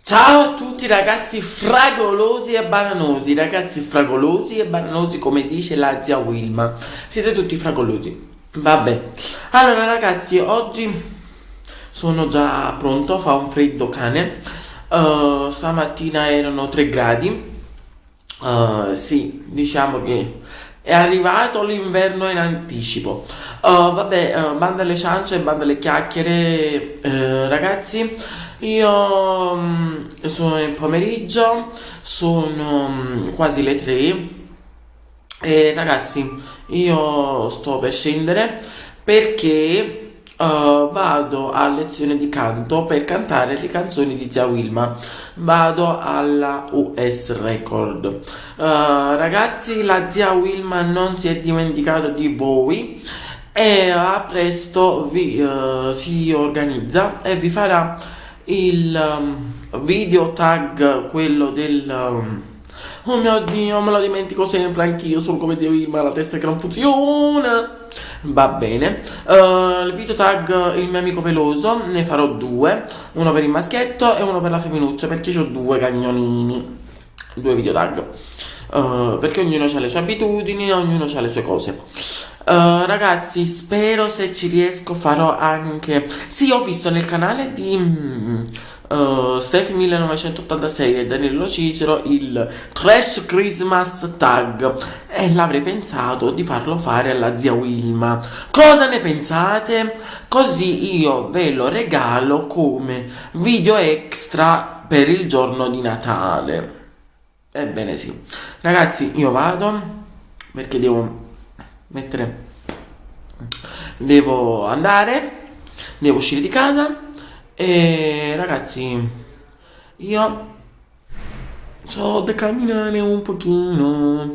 Ciao a tutti ragazzi fragolosi e bananosi, ragazzi fragolosi e bananosi come dice la zia Wilma, siete tutti fragolosi. Vabbè, allora ragazzi oggi sono già pronto, fa un freddo cane. Stamattina erano 3 gradi. Sì, diciamo che è arrivato l'inverno in anticipo. Vabbè, banda alle ciance e banda alle chiacchiere, ragazzi. Io sono in pomeriggio, sono quasi le 3 e ragazzi, io sto per scendere perché vado a lezione di canto per cantare le canzoni di zia Wilma. Vado alla US Record. Ragazzi, la zia Wilma non si è dimenticato di voi e a presto si organizza e vi farà il video tag, quello del oh mio Dio, me lo dimentico sempre anch'io, solo come zia Wilma, la testa che non funziona. Va bene. Il video tag il mio amico peloso, ne farò 2, uno per il maschietto e uno per la femminuccia, perché ho 2 cagnolini, 2 video tag. Perché ognuno ha le sue abitudini, ognuno ha le sue cose. Ragazzi, spero, se ci riesco farò anche, sì, ho visto nel canale di Stefi 1986 e Danilo Cicero il Trash Christmas tag e l'avrei pensato di farlo fare alla zia Wilma. Cosa ne pensate? Così io ve lo regalo come video extra per il giorno di Natale. Ebbene sì, ragazzi, io vado perché devo andare, devo uscire di casa e ragazzi, io so da camminare un pochino.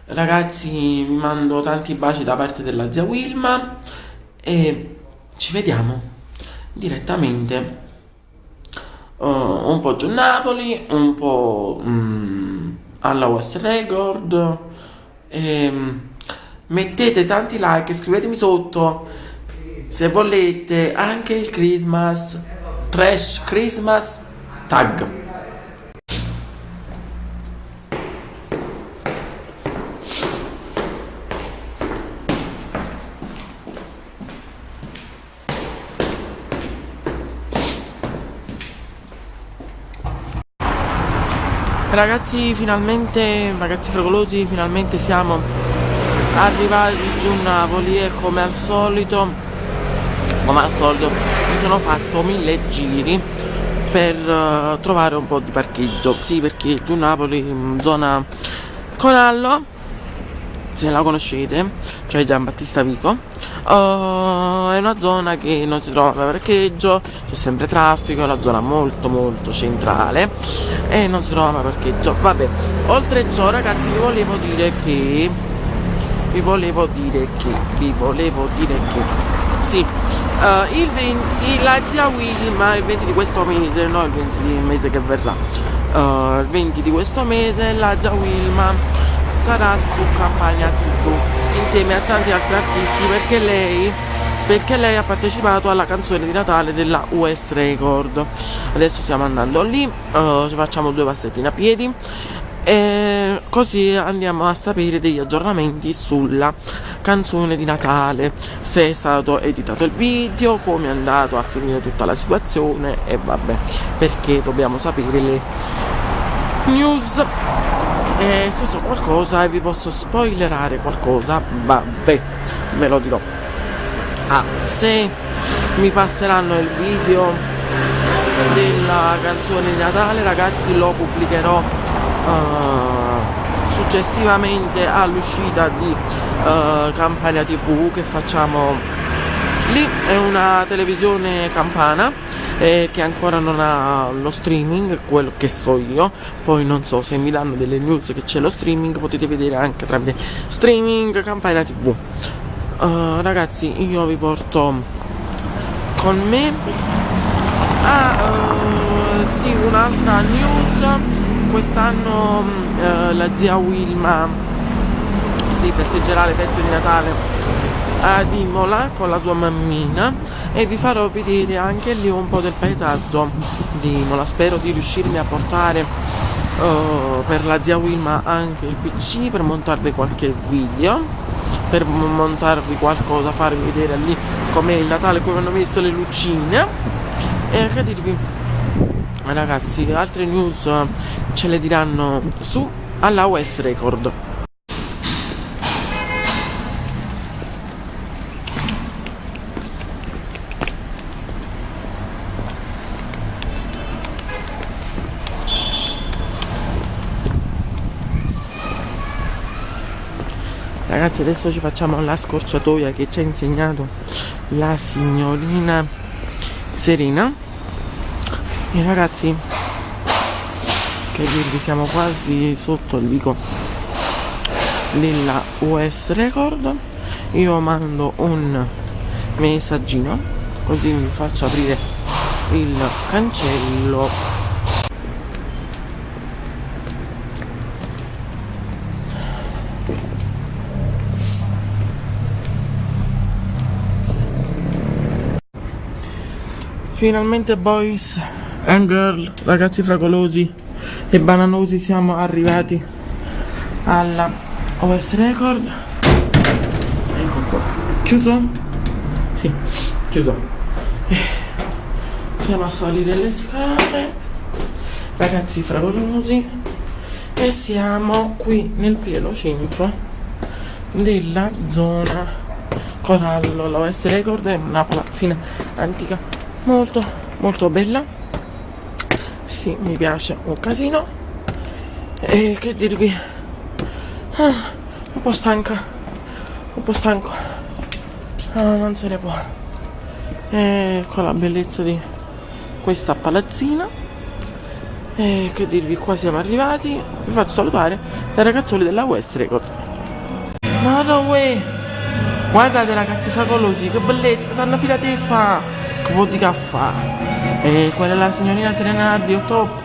Ragazzi, vi mando tanti baci da parte della zia Wilma e ci vediamo direttamente. Un po' giù Napoli, un po' alla West Record. Mettete tanti like, scrivetemi sotto se volete anche il Christmas Trash Christmas tag. Ragazzi, finalmente, ragazzi fragolosi, finalmente siamo arrivati giù a Napoli e come al solito mi sono fatto 1000 giri per trovare un po' di parcheggio. Sì, perché giù a Napoli, in zona Corallo, se la conoscete, cioè Gian Battista Vico, è una zona che non si trova parcheggio, c'è sempre traffico, è una zona molto molto centrale e non si trova parcheggio. Vabbè, oltre ciò ragazzi vi volevo dire che sì, il 20 la zia Wilma, il 20 di questo mese, no il 20 del mese che verrà, il 20 di questo mese la zia Wilma sarà su Campania TV insieme a tanti altri artisti perché lei ha partecipato alla canzone di Natale della US Record. Adesso stiamo andando lì, ci facciamo 2 passettini a piedi e così andiamo a sapere degli aggiornamenti sulla canzone di Natale, se è stato editato il video, come è andato a finire tutta la situazione e vabbè, perché dobbiamo sapere le news. E se so qualcosa e vi posso spoilerare qualcosa, vabbè, ve lo dirò. Se mi passeranno il video della canzone di Natale, ragazzi, lo pubblicherò successivamente all'uscita di Campania TV che facciamo lì. È una televisione campana che ancora non ha lo streaming, quello che so io. Poi non so se mi danno delle news che c'è lo streaming, potete vedere anche tramite streaming Campania TV. Ragazzi, io vi porto con me sì, un'altra news. Quest'anno la zia Wilma si festeggerà le feste di Natale ad Imola con la sua mammina e vi farò vedere anche lì un po' del paesaggio di Imola. Spero di riuscirmi a portare per la zia Wilma anche il PC per montarvi qualche video, per montarvi qualcosa, farvi vedere lì com'è il Natale, come hanno messo le lucine. E che dirvi, ragazzi, altre news ce le diranno su alla West Record. Ragazzi, adesso ci facciamo la scorciatoia che ci ha insegnato la signorina Serena. E ragazzi, che dirvi, siamo quasi sotto il vico della US Record. Io mando un messaggino così mi faccio aprire il cancello. Finalmente, boys and girl, ragazzi fragolosi e bananosi, siamo arrivati alla OS Record. Ecco qua. Chiuso? Sì, chiuso. Siamo a salire le scale, ragazzi fragolosi, e siamo qui nel pieno centro della zona Corallo. La OS Record è una palazzina antica molto molto bella, sì, mi piace un casino. E che dirvi, un po' stanca, un po' stanco, non se ne può. E con la bellezza di questa palazzina, e che dirvi, qua siamo arrivati. Vi faccio salutare dai ragazzoli della West Record. Ma uè, guardate ragazzi fragolosi, che bellezza, stanno filati e fa che vuol di caffè. E quella è la signorina Serena Nardi, top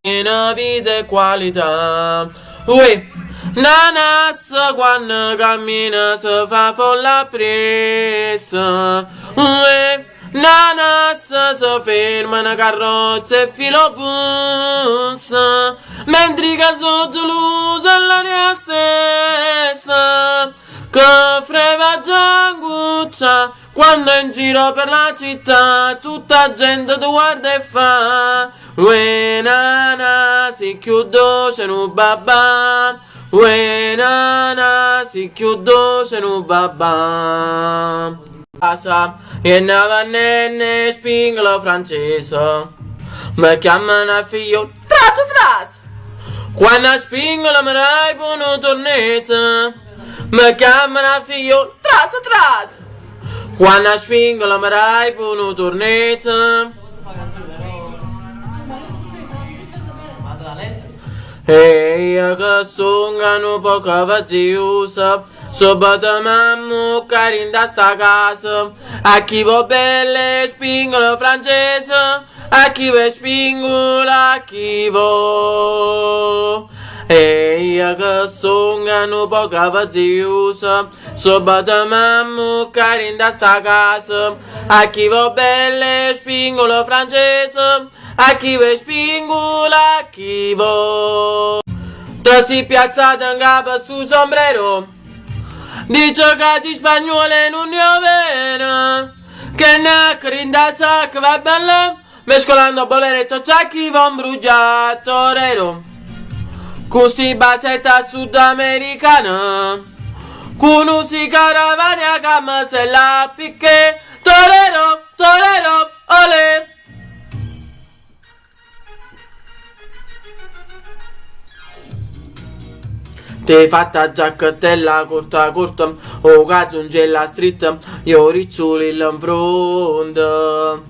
in vita e qualità. Uè, nanas quando cammina si fa folla presa. Uè, nanas si ferma una carrozza e filo bussa, mentre che sotto l'usa l'aria stessa che freva gianguccia quando in giro per la città tutta gente ti guarda e fa uè nana si chiudo c'è un babà, uè nana si chiudo c'è un babà. Casa e nava nenne spingolo francese mi chiamano a figlio tras tras, quando spingolo mi rai buono tornese mi chiamano a figlio tras tras, quando spingono mi rai buono tornese. E io che sono un po' cavaziosa, subito mamma cari in sta casa, a chi va belle spingono francese, a chi va spingono a chi va. E io che sono un po' cavaziosa, subito mamma cari in sta casa, a chi va belle spingono francese, a chi va spingono a chi va. Tu si piazzata in capo stu sombrero, dice che ci spagnole non ne avere, che ne crinda sacca va bella, mescolando boleretto c'è chi va un bruciato torero. Questi basetta sudamericana, con usi caravane a gamma se la picche, torero, torero, olè. Ti fatta giacchettella corta corta, o cazzongella street, io riccioli in fronte.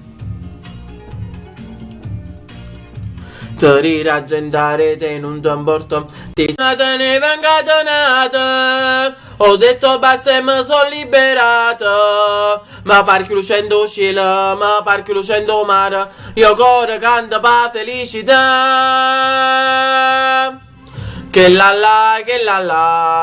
Ti riraggendare te non ti importa, ti te ne venga donata. Ho detto basta e mi sono liberata, ma parchi lucendo cielo, ma parchi lucendo mare, io cuore canta pa felicità. che la la,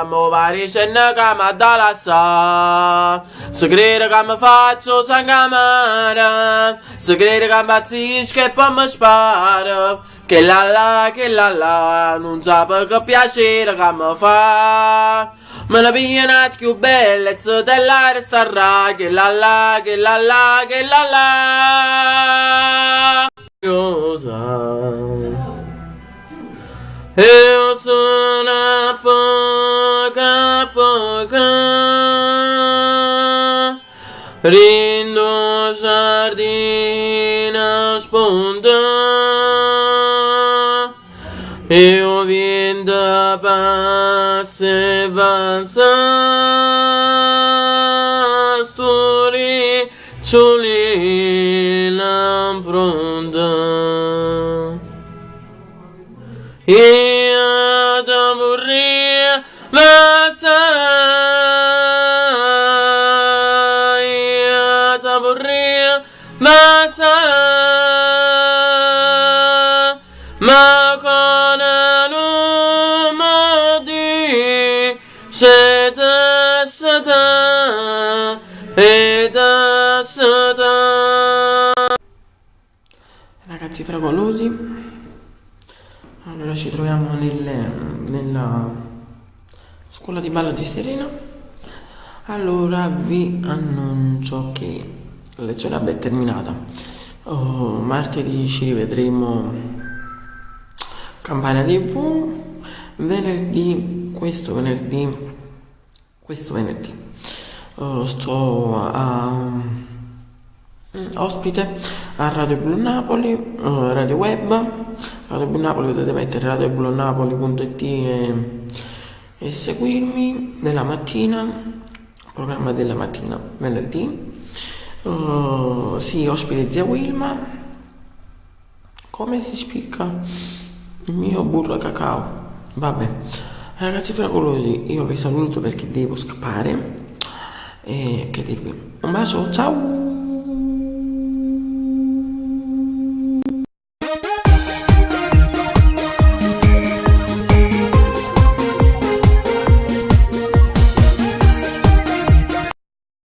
mo pare c'è una cama da sa. Se crede che mi faccio sangamara, se crede che impazzisco e poi mi spara. Che la la, non sape che piacere che mi fa. Me la pigliano più bellezza dell'aria starà. Che la la, che la la, che la la. Rosa. Eu sono poca rindo giardina sponda, eu vim da passe vanza, stori ciuli l'ampronda. Io ti vorrei passare, io ti vorrei passare, ma con un modo c'è da stare e da stare. Ragazzi fragolosi, allora ci troviamo nella scuola di ballo di Serena. Allora vi annuncio che la lezione è terminata. Martedì ci rivedremo Campania TV. Questo venerdì sto a ospite a Radio Blu Napoli, Radio Web. Radio Blu Napoli potete mettere radioblunapoli.it e seguirmi nella mattina, programma della mattina, venerdì. Sì, ospite zia Wilma. Come si spicca il mio burro e cacao? Vabbè, ragazzi fragolosi, io vi saluto perché devo scappare e che dirvi, un bacio, ciao.